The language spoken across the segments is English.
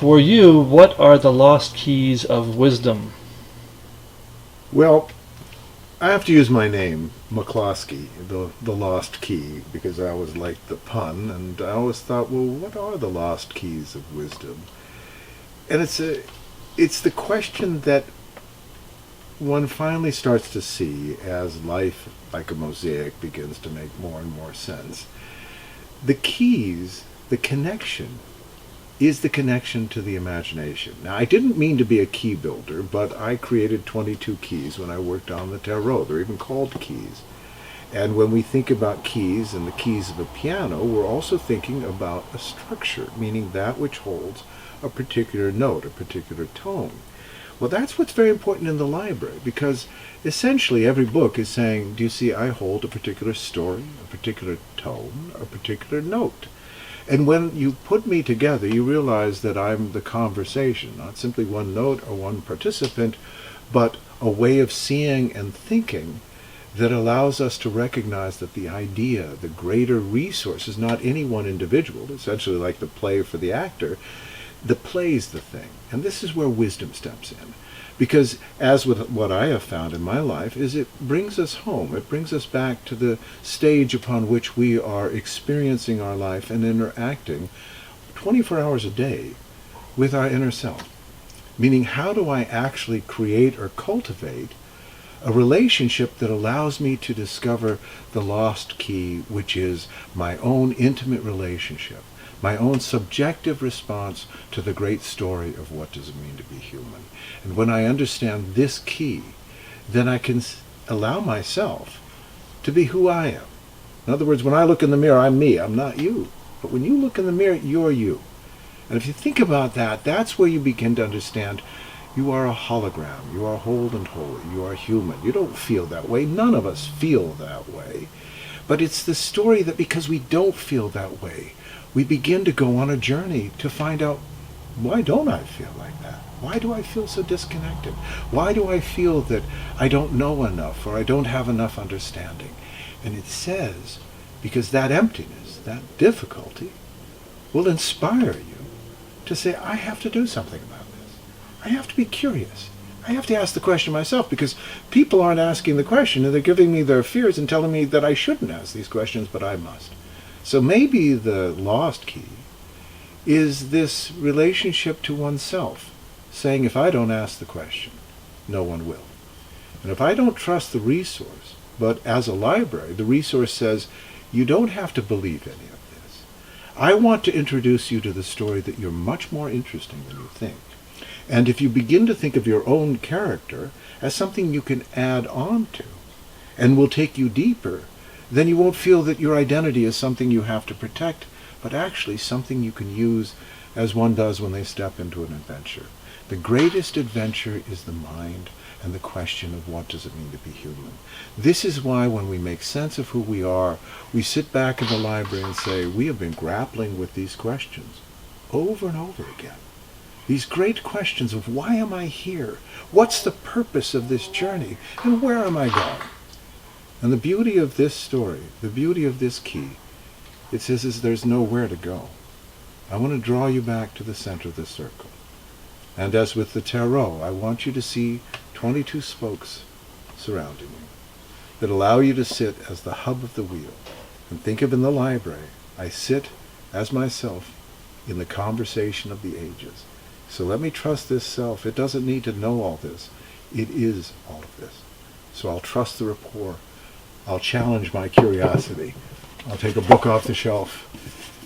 For you, what are the lost keys of wisdom? Well, I have to use my name, McCloskey, the lost key, because I always liked the pun, and I always thought, well, what are the lost keys of wisdom? And it's the question that one finally starts to see as life, like a mosaic, begins to make more and more sense. The keys, the connection, is the connection to the imagination. Now, I didn't mean to be a key builder, but I created 22 keys when I worked on the tarot. They're even called keys. And when we think about keys and the keys of a piano, we're also thinking about a structure, meaning that which holds a particular note, a particular tone. Well, that's what's very important in the library, because essentially every book is saying, do you see, I hold a particular story, a particular tone, a particular note. And when you put me together, you realize that I'm the conversation, not simply one note or one participant, but a way of seeing and thinking that allows us to recognize that the idea, the greater resource, is not any one individual, essentially like the play for the actor. The play's the thing. And this is where wisdom steps in. Because as with what I have found in my life, is it brings us home. It brings us back to the stage upon which we are experiencing our life and interacting 24 hours a day with our inner self. Meaning, how do I actually create or cultivate a relationship that allows me to discover the lost key, which is my own intimate relationship, my own subjective response to the great story of what does it mean to be human. And when I understand this key, then I can allow myself to be who I am. In other words, when I look in the mirror, I'm me, I'm not you. But when you look in the mirror, you're you. And if you think about that, that's where you begin to understand you are a hologram, you are whole and holy, you are human. You don't feel that way. None of us feel that way. But it's the story that because we don't feel that way, we begin to go on a journey to find out, why don't I feel like that? Why do I feel so disconnected? Why do I feel that I don't know enough or I don't have enough understanding? And it says, because that emptiness, that difficulty, will inspire you to say, I have to do something about this. I have to be curious. I have to ask the question myself, because people aren't asking the question, and they're giving me their fears and telling me that I shouldn't ask these questions, but I must. So maybe the lost key is this relationship to oneself, saying, if I don't ask the question, no one will. And if I don't trust the resource, but as a library, the resource says, you don't have to believe any of this. I want to introduce you to the story that you're much more interesting than you think. And if you begin to think of your own character as something you can add on to and will take you deeper, then you won't feel that your identity is something you have to protect, but actually something you can use as one does when they step into an adventure. The greatest adventure is the mind and the question of what does it mean to be human. This is why when we make sense of who we are, we sit back in the library and say, we have been grappling with these questions over and over again. These great questions of why am I here? What's the purpose of this journey? And where am I going? And the beauty of this story, the beauty of this key, it says is there's nowhere to go. I want to draw you back to the center of the circle. And as with the tarot, I want you to see 22 spokes surrounding you that allow you to sit as the hub of the wheel. And think of in the library, I sit as myself in the conversation of the ages. So let me trust this self. It doesn't need to know all this. It is all of this. So I'll trust the rapport. I'll challenge my curiosity. I'll take a book off the shelf.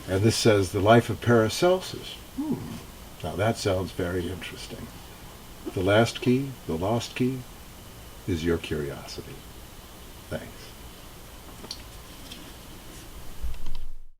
And this says, The Life of Paracelsus. Now that sounds very interesting. The last key, the lost key, is your curiosity. Thanks.